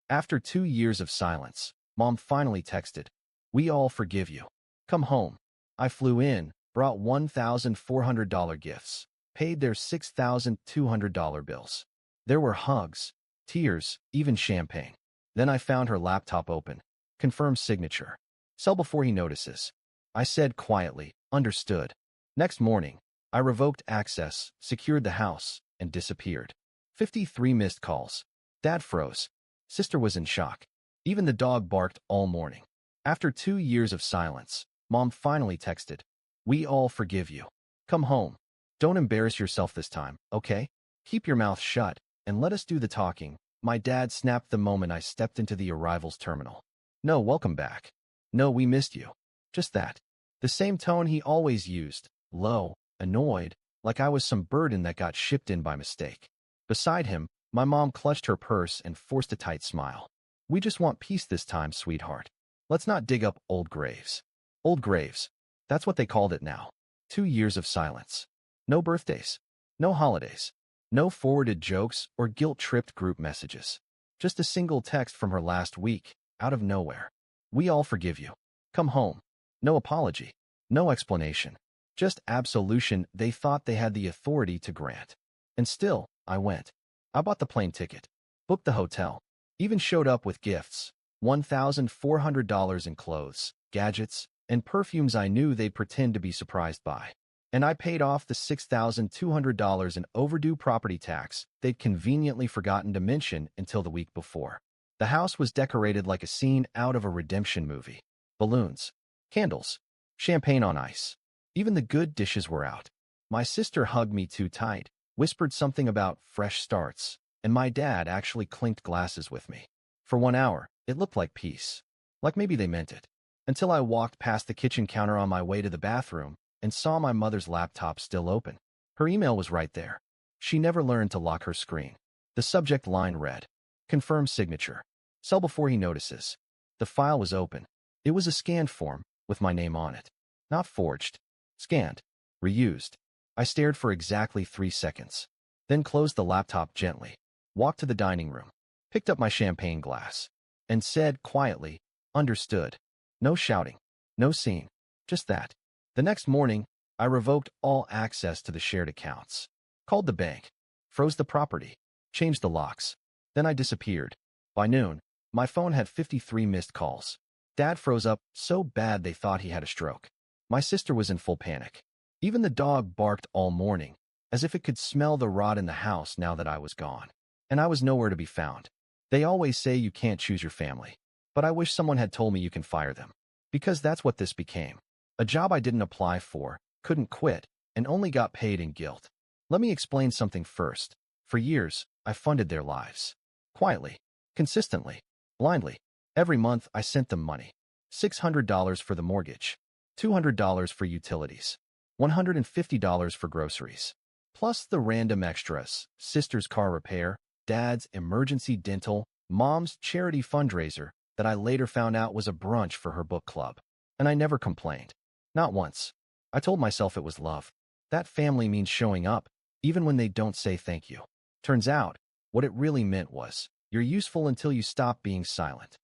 After 2 years of silence, Mom finally texted, "We all forgive you. Come home." I flew in, brought $1,400 gifts, paid their $6,200 bills. There were hugs, tears, even champagne. Then I found her laptop open. Confirm signature. Sell before he notices. I said quietly, "Understood." Next morning, I revoked access, secured the house, and disappeared. 53 missed calls. Dad froze. Sister was in shock. Even the dog barked all morning. After 2 years of silence, Mom finally texted, "We all forgive you. Come home. Don't embarrass yourself this time, okay? Keep your mouth shut, and let us do the talking." My dad snapped the moment I stepped into the arrivals terminal. "No, welcome back. No, we missed you." Just that. The same tone he always used, low, annoyed, like I was some burden that got shipped in by mistake. Beside him, my mom clutched her purse and forced a tight smile. "We just want peace this time, sweetheart. Let's not dig up old graves." Old graves. That's what they called it now. 2 years of silence. No birthdays. No holidays. No forwarded jokes or guilt-tripped group messages. Just a single text from her last week, out of nowhere. "We all forgive you. Come home." No apology. No explanation. Just absolution they thought they had the authority to grant. And still, I went. I bought the plane ticket, booked the hotel, even showed up with gifts, $1,400 in clothes, gadgets, and perfumes I knew they'd pretend to be surprised by. And I paid off the $6,200 in overdue property tax they'd conveniently forgotten to mention until the week before. The house was decorated like a scene out of a redemption movie. Balloons, candles, champagne on ice. Even the good dishes were out. My sister hugged me too tight, whispered something about fresh starts, and my dad actually clinked glasses with me. For 1 hour, it looked like peace. Like maybe they meant it. Until I walked past the kitchen counter on my way to the bathroom and saw my mother's laptop still open. Her email was right there. She never learned to lock her screen. The subject line read, "Confirm signature. Sell before he notices." The file was open. It was a scanned form with my name on it. Not forged. Scanned. Reused. I stared for exactly 3 seconds. Then closed the laptop gently, walked to the dining room, picked up my champagne glass, and said quietly, "Understood." No shouting. No scene. Just that. The next morning, I revoked all access to the shared accounts. Called the bank. Froze the property. Changed the locks. Then I disappeared. By noon, my phone had 53 missed calls. Dad froze up so bad they thought he had a stroke. My sister was in full panic. Even the dog barked all morning, as if it could smell the rot in the house now that I was gone. And I was nowhere to be found. They always say you can't choose your family. But I wish someone had told me you can fire them. Because that's what this became. A job I didn't apply for, couldn't quit, and only got paid in guilt. Let me explain something first. For years, I funded their lives. Quietly. Consistently. Blindly. Every month, I sent them money. $600 for the mortgage. $200 for utilities. $150 for groceries. Plus the random extras, sister's car repair, dad's emergency dental, mom's charity fundraiser that I later found out was a brunch for her book club. And I never complained. Not once. I told myself it was love. That family means showing up, even when they don't say thank you. Turns out, what it really meant was, you're useful until you stop being silent.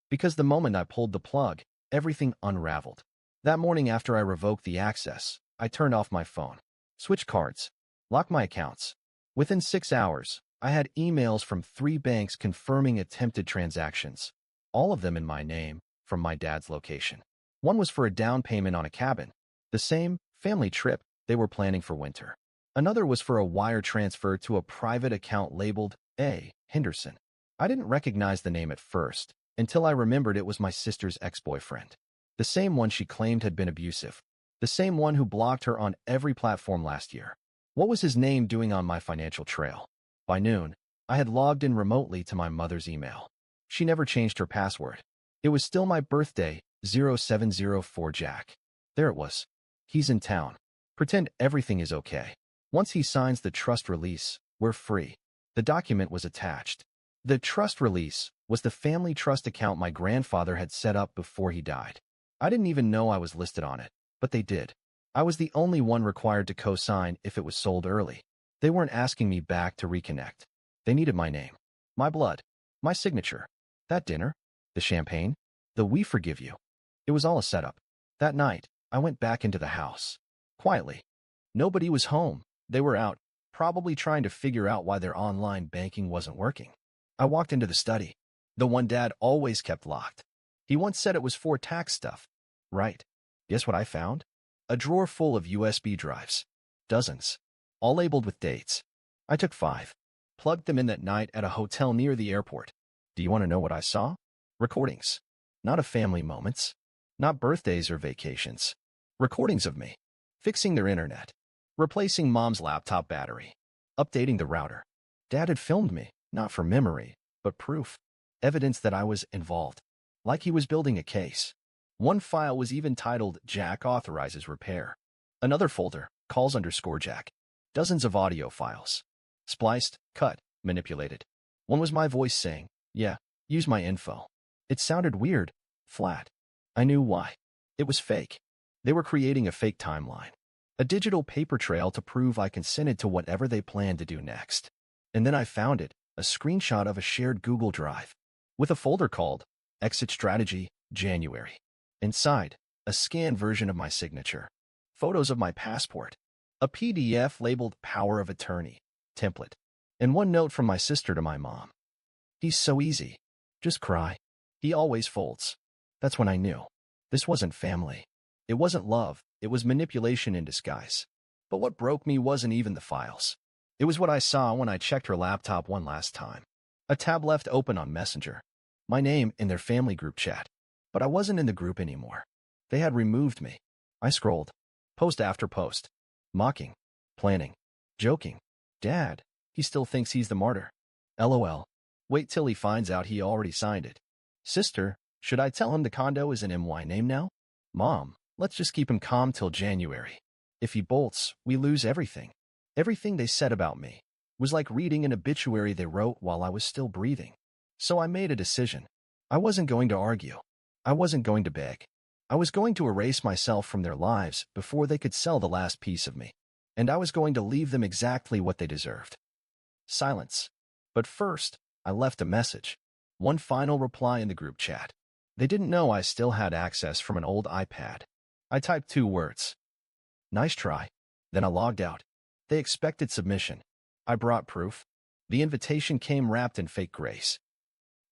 Because the moment I pulled the plug, everything unraveled. That morning after I revoked the access, I turned off my phone, switched cards, locked my accounts. Within 6 hours, I had emails from 3 banks confirming attempted transactions, all of them in my name, from my dad's location. One was for a down payment on a cabin, the same family trip they were planning for winter. Another was for a wire transfer to a private account labeled A. Henderson. I didn't recognize the name at first, until I remembered it was my sister's ex-boyfriend. The same one she claimed had been abusive. The same one who blocked her on every platform last year. What was his name doing on my financial trail? By noon, I had logged in remotely to my mother's email. She never changed her password. It was still my birthday, 0704 Jack. There it was. He's in town. Pretend everything is okay. Once he signs the trust release, we're free. The document was attached. The trust release was the family trust account my grandfather had set up before he died. I didn't even know I was listed on it, but they did. I was the only one required to co-sign if it was sold early. They weren't asking me back to reconnect. They needed my name, my blood, my signature. That dinner, the champagne, the "we forgive you." It was all a setup. That night, I went back into the house. Quietly. Nobody was home. They were out, probably trying to figure out why their online banking wasn't working. I walked into the study, the one Dad always kept locked. He once said it was for tax stuff. Right. Guess what I found? A drawer full of USB drives. Dozens. All labeled with dates. I took 5. Plugged them in that night at a hotel near the airport. Do you want to know what I saw? Recordings. Not of family moments. Not birthdays or vacations. Recordings of me. Fixing their internet. Replacing Mom's laptop battery. Updating the router. Dad had filmed me, not for memory, but proof. Evidence that I was involved. Like he was building a case. One file was even titled "Jack Authorizes Repair." Another folder, calls_Jack. Dozens of audio files. Spliced, cut, manipulated. One was my voice saying, "Yeah, use my info." It sounded weird, flat. I knew why. It was fake. They were creating a fake timeline. A digital paper trail to prove I consented to whatever they planned to do next. And then I found it, a screenshot of a shared Google Drive. With a folder called Exit Strategy, January. Inside, a scanned version of my signature. Photos of my passport. A PDF labeled Power of Attorney, template. And one note from my sister to my mom. "He's so easy. Just cry. He always folds." That's when I knew. This wasn't family. It wasn't love. It was manipulation in disguise. But what broke me wasn't even the files. It was what I saw when I checked her laptop one last time. A tab left open on Messenger. My name in their family group chat. But I wasn't in the group anymore. They had removed me. I scrolled. Post after post. Mocking. Planning. Joking. Dad, he still thinks he's the martyr. LOL. Wait till he finds out he already signed it. Sister, should I tell him the condo is an MY name now? Mom, let's just keep him calm till January. If he bolts, we lose everything. Everything they said about me was like reading an obituary they wrote while I was still breathing. So I made a decision. I wasn't going to argue. I wasn't going to beg. I was going to erase myself from their lives before they could sell the last piece of me. And I was going to leave them exactly what they deserved. Silence. But first, I left a message. One final reply in the group chat. They didn't know I still had access from an old iPad. I typed 2 words. Nice try. Then I logged out. They expected submission. I brought proof. The invitation came wrapped in fake grace.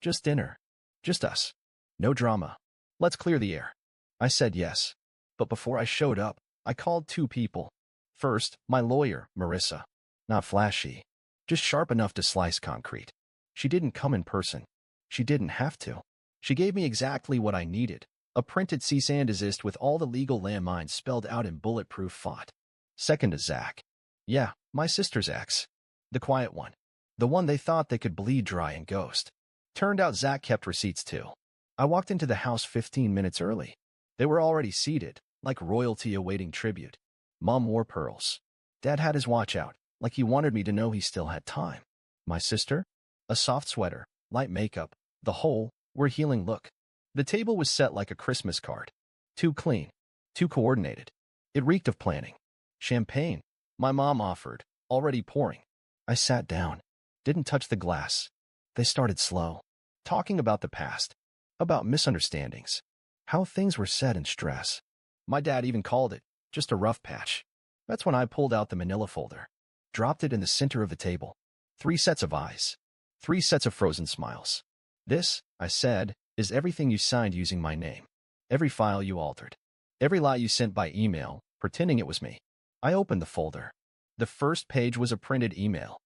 Just dinner. Just us. No drama. Let's clear the air. I said yes. But before I showed up, I called 2 people. First, my lawyer, Marissa. Not flashy. Just sharp enough to slice concrete. She didn't come in person. She didn't have to. She gave me exactly what I needed. A printed cease and desist with all the legal landmines spelled out in bulletproof font. Second is Zach. Yeah, my sister's ex. The quiet one. The one they thought they could bleed dry and ghost. Turned out Zach kept receipts too. I walked into the house 15 minutes early. They were already seated, like royalty awaiting tribute. Mom wore pearls. Dad had his watch out, like he wanted me to know he still had time. My sister? A soft sweater, light makeup, the whole, we're healing look. The table was set like a Christmas card. Too clean. Too coordinated. It reeked of planning. Champagne, my mom offered, already pouring. I sat down. Didn't touch the glass. They started slow. Talking about the past. About misunderstandings. How things were said in stress. My dad even called it just a rough patch. That's when I pulled out the manila folder. Dropped it in the center of the table. 3 sets of eyes. 3 sets of frozen smiles. This, I said, is everything you signed using my name. Every file you altered. Every lie you sent by email, pretending it was me. I opened the folder. The first page was a printed email.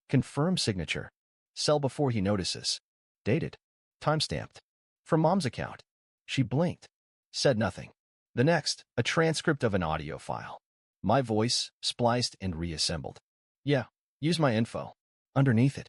Confirm signature. Sell before he notices. Dated. Timestamped. From Mom's account. She blinked. Said nothing. The next, a transcript of an audio file. My voice, spliced and reassembled. Yeah, use my info. Underneath it.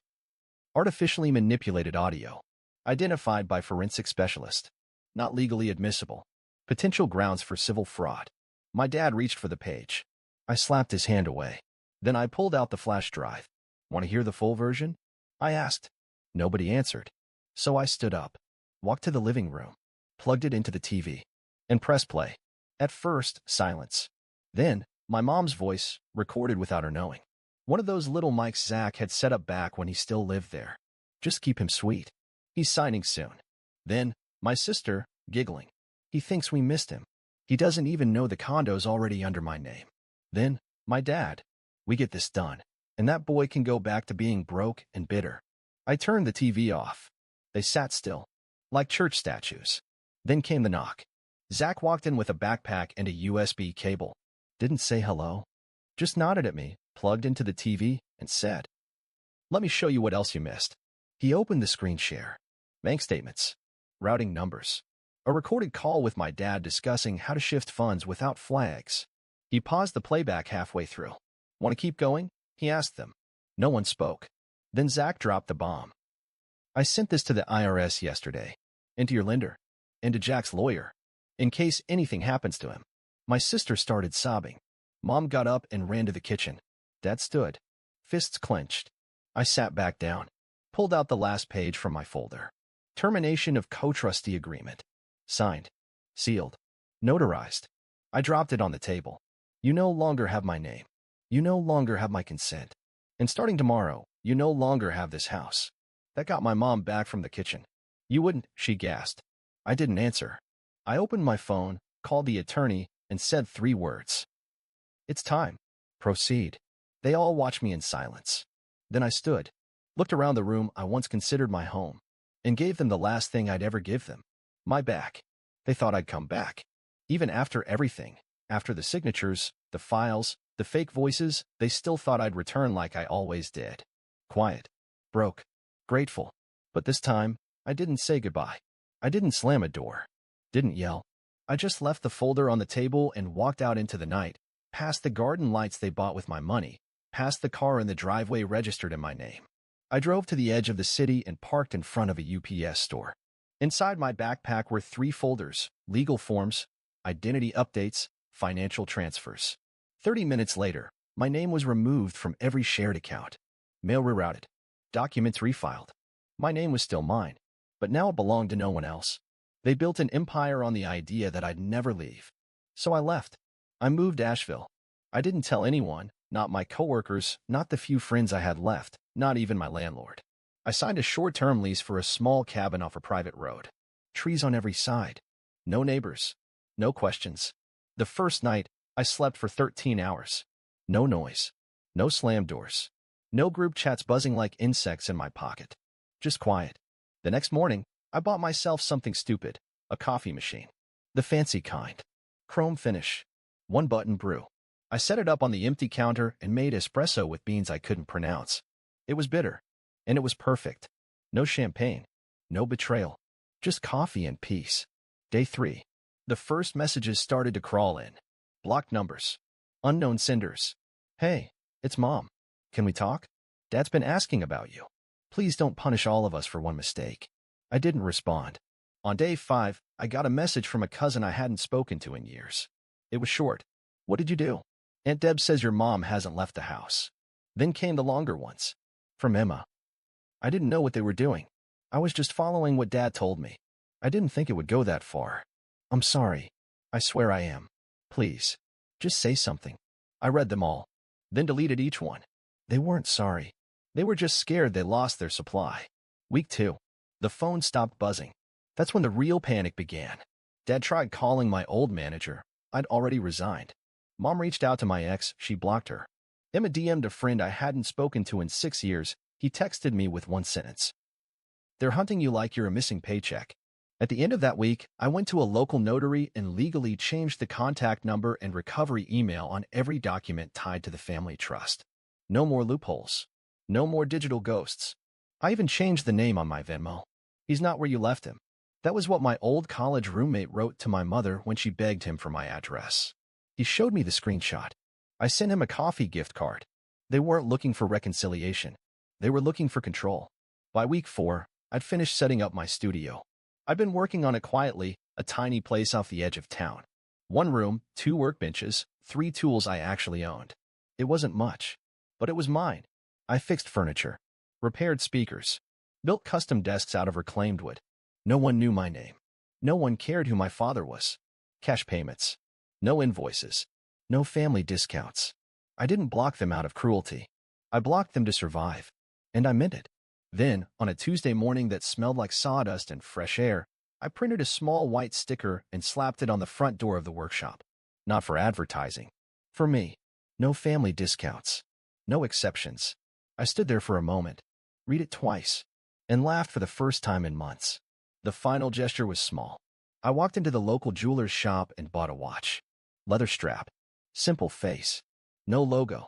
Artificially manipulated audio. Identified by forensic specialist. Not legally admissible. Potential grounds for civil fraud. My dad reached for the page. I slapped his hand away. Then I pulled out the flash drive. Want to hear the full version? I asked. Nobody answered. So I stood up, walked to the living room, plugged it into the TV, and pressed play. At first, silence. Then, my mom's voice, recorded without her knowing. One of those little mics Zach had set up back when he still lived there. Just keep him sweet. He's signing soon. Then, my sister, giggling. He thinks we missed him. He doesn't even know the condo's already under my name. Then, my dad. We get this done, and that boy can go back to being broke and bitter. I turned the TV off. They sat still, like church statues. Then came the knock. Zach walked in with a backpack and a USB cable. Didn't say hello. Just nodded at me, plugged into the TV, and said, "Let me show you what else you missed." He opened the screen share. Bank statements. Routing numbers. A recorded call with my dad discussing how to shift funds without flags. He paused the playback halfway through. "Want to keep going?" he asked them. No one spoke. Then Zach dropped the bomb. "I sent this to the IRS yesterday, and to your lender, and to Jack's lawyer, in case anything happens to him." My sister started sobbing. Mom got up and ran to the kitchen. Dad stood, fists clenched. I sat back down, pulled out the last page from my folder. Termination of co-trustee agreement. Signed. Sealed. Notarized. I dropped it on the table. "You no longer have my name. You no longer have my consent. And starting tomorrow, you no longer have this house." That got my mom back from the kitchen. "You wouldn't," she gasped. I didn't answer. I opened my phone, called the attorney, and said 3 words. "It's time. Proceed." They all watched me in silence. Then I stood, looked around the room I once considered my home, and gave them the last thing I'd ever give them. My back. They thought I'd come back. Even after everything, after the signatures, the files, the fake voices, they still thought I'd return like I always did. Quiet. Broke. Grateful. But this time, I didn't say goodbye. I didn't slam a door. Didn't yell. I just left the folder on the table and walked out into the night, past the garden lights they bought with my money, past the car in the driveway registered in my name. I drove to the edge of the city and parked in front of a UPS store. Inside my backpack were 3 folders: legal forms, identity updates, financial transfers. 30 minutes later, my name was removed from every shared account. Mail rerouted. Documents refiled. My name was still mine, but now it belonged to no one else. They built an empire on the idea that I'd never leave. So I left. I moved to Asheville. I didn't tell anyone, not my coworkers, not the few friends I had left, not even my landlord. I signed a short-term lease for a small cabin off a private road. Trees on every side. No neighbors. No questions. The first night, I slept for 13 hours. No noise. No slam doors. No group chats buzzing like insects in my pocket. Just quiet. The next morning, I bought myself something stupid, a coffee machine. The fancy kind. Chrome finish. 1-button brew. I set it up on the empty counter and made espresso with beans I couldn't pronounce. It was bitter. And it was perfect. No champagne. No betrayal. Just coffee and peace. Day 3. The first messages started to crawl in. Blocked numbers. Unknown senders. "Hey, it's Mom. Can we talk? Dad's been asking about you. Please don't punish all of us for one mistake." I didn't respond. On day 5, I got a message from a cousin I hadn't spoken to in years. It was short. "What did you do? Aunt Deb says your mom hasn't left the house." Then came the longer ones. From Emma. I didn't know what they were doing. I was just following what Dad told me. I didn't think it would go that far. "I'm sorry. I swear I am. Please, just say something." I read them all, then deleted each one. They weren't sorry. They were just scared they lost their supply. Week 2. The phone stopped buzzing. That's when the real panic began. Dad tried calling my old manager. I'd already resigned. Mom reached out to my ex. She blocked her. Emma DM'd a friend I hadn't spoken to in 6 years. He texted me with one sentence. "They're hunting you like you're a missing paycheck." At the end of that week, I went to a local notary and legally changed the contact number and recovery email on every document tied to the family trust. No more loopholes. No more digital ghosts. I even changed the name on my Venmo. "He's not where you left him." That was what my old college roommate wrote to my mother when she begged him for my address. He showed me the screenshot. I sent him a coffee gift card. They weren't looking for reconciliation. They were looking for control. By week 4, I'd finished setting up my studio. I'd been working on it quietly, a tiny place off the edge of town. 1 room, 2 workbenches, 3 tools I actually owned. It wasn't much, but it was mine. I fixed furniture, repaired speakers, built custom desks out of reclaimed wood. No one knew my name. No one cared who my father was. Cash payments. No invoices. No family discounts. I didn't block them out of cruelty. I blocked them to survive. And I meant it. Then, on a Tuesday morning that smelled like sawdust and fresh air, I printed a small white sticker and slapped it on the front door of the workshop. Not for advertising. For me. No family discounts. No exceptions. I stood there for a moment, read it twice, and laughed for the first time in months. The final gesture was small. I walked into the local jeweler's shop and bought a watch. Leather strap. Simple face. No logo.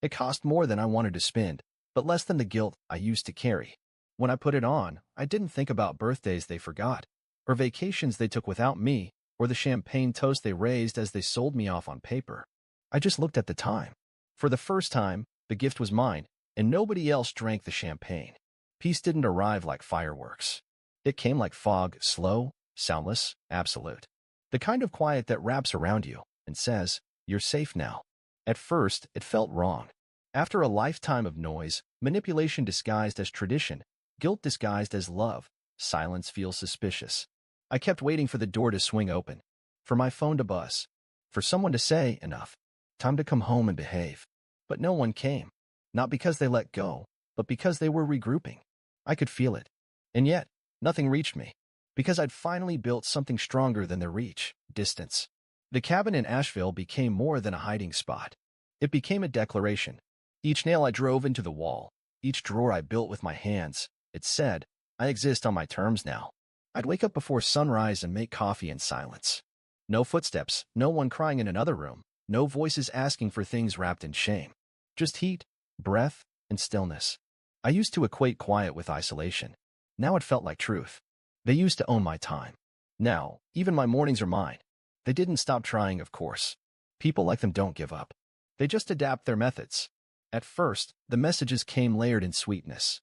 It cost more than I wanted to spend, but less than the guilt I used to carry. When I put it on, I didn't think about birthdays they forgot, or vacations they took without me, or the champagne toast they raised as they sold me off on paper. I just looked at the time. For the first time, the gift was mine, and nobody else drank the champagne. Peace didn't arrive like fireworks. It came like fog, slow, soundless, absolute. The kind of quiet that wraps around you and says, "You're safe now." At first, it felt wrong. After a lifetime of noise, manipulation disguised as tradition, guilt disguised as love, silence feels suspicious. I kept waiting for the door to swing open, for my phone to buzz, for someone to say, "Enough. Time to come home and behave." But no one came. Not because they let go, but because they were regrouping. I could feel it. And yet, nothing reached me. Because I'd finally built something stronger than their reach, distance. The cabin in Asheville became more than a hiding spot. It became a declaration. Each nail I drove into the wall, each drawer I built with my hands, it said, "I exist on my terms now." I'd wake up before sunrise and make coffee in silence. No footsteps, no one crying in another room, no voices asking for things wrapped in shame. Just heat, breath, and stillness. I used to equate quiet with isolation. Now it felt like truth. They used to own my time. Now, even my mornings are mine. They didn't stop trying, of course. People like them don't give up. They just adapt their methods. At first, the messages came layered in sweetness.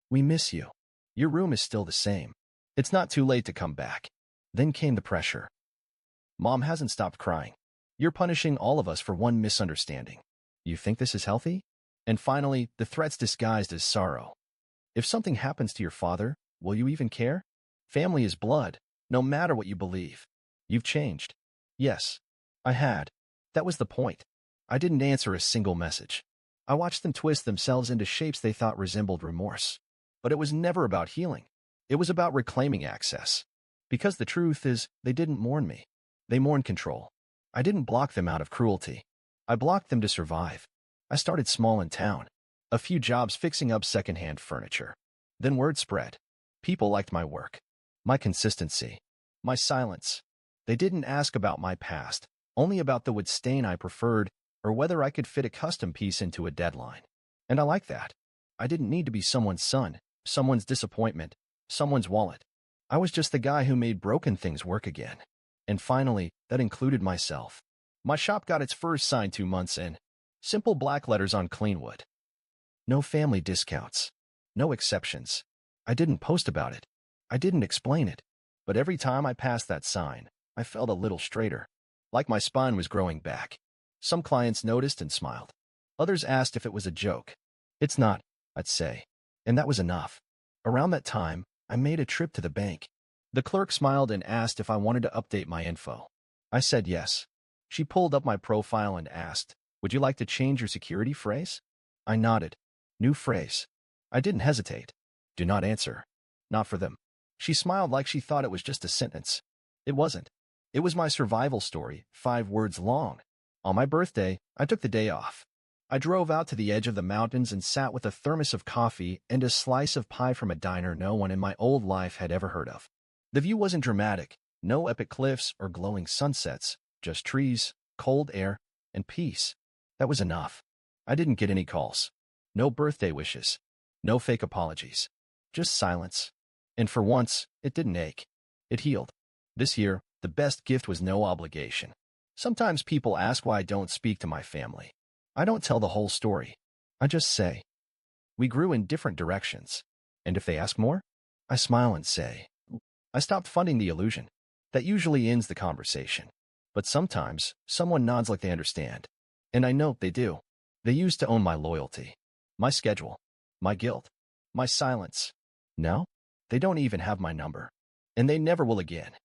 "We miss you. Your room is still the same. It's not too late to come back." Then came the pressure. "Mom hasn't stopped crying. You're punishing all of us for one misunderstanding. You think this is healthy?" And finally, the threats disguised as sorrow. "If something happens to your father, will you even care? Family is blood, no matter what you believe. You've changed." Yes, I had. That was the point. I didn't answer a single message. I watched them twist themselves into shapes they thought resembled remorse. But it was never about healing. It was about reclaiming access. Because the truth is, they didn't mourn me. They mourned control. I didn't block them out of cruelty. I blocked them to survive. I started small in town. A few jobs fixing up secondhand furniture. Then word spread. People liked my work. My consistency. My silence. They didn't ask about my past, only about the wood stain I preferred, or whether I could fit a custom piece into a deadline. And I like that. I didn't need to be someone's son, someone's disappointment, someone's wallet. I was just the guy who made broken things work again. And finally, that included myself. My shop got its first sign 2 months in. Simple black letters on clean wood. No family discounts. No exceptions. I didn't post about it. I didn't explain it. But every time I passed that sign, I felt a little straighter. Like my spine was growing back. Some clients noticed and smiled. Others asked if it was a joke. "It's not," I'd say. And that was enough. Around that time, I made a trip to the bank. The clerk smiled and asked if I wanted to update my info. I said yes. She pulled up my profile and asked, "Would you like to change your security phrase?" I nodded. New phrase. I didn't hesitate. "Do not answer." Not for them. She smiled like she thought it was just a sentence. It wasn't. It was my survival story, 5 words long. On my birthday, I took the day off. I drove out to the edge of the mountains and sat with a thermos of coffee and a slice of pie from a diner no one in my old life had ever heard of. The view wasn't dramatic, no epic cliffs or glowing sunsets, just trees, cold air, and peace. That was enough. I didn't get any calls. No birthday wishes. No fake apologies. Just silence. And for once, it didn't ache. It healed. This year, the best gift was no obligation. Sometimes people ask why I don't speak to my family. I don't tell the whole story. I just say, "We grew in different directions." And if they ask more, I smile and say, "I stopped funding the illusion." That usually ends the conversation. But sometimes, someone nods like they understand. And I know they do. They used to own my loyalty, my schedule, my guilt, my silence. Now, they don't even have my number. And they never will again.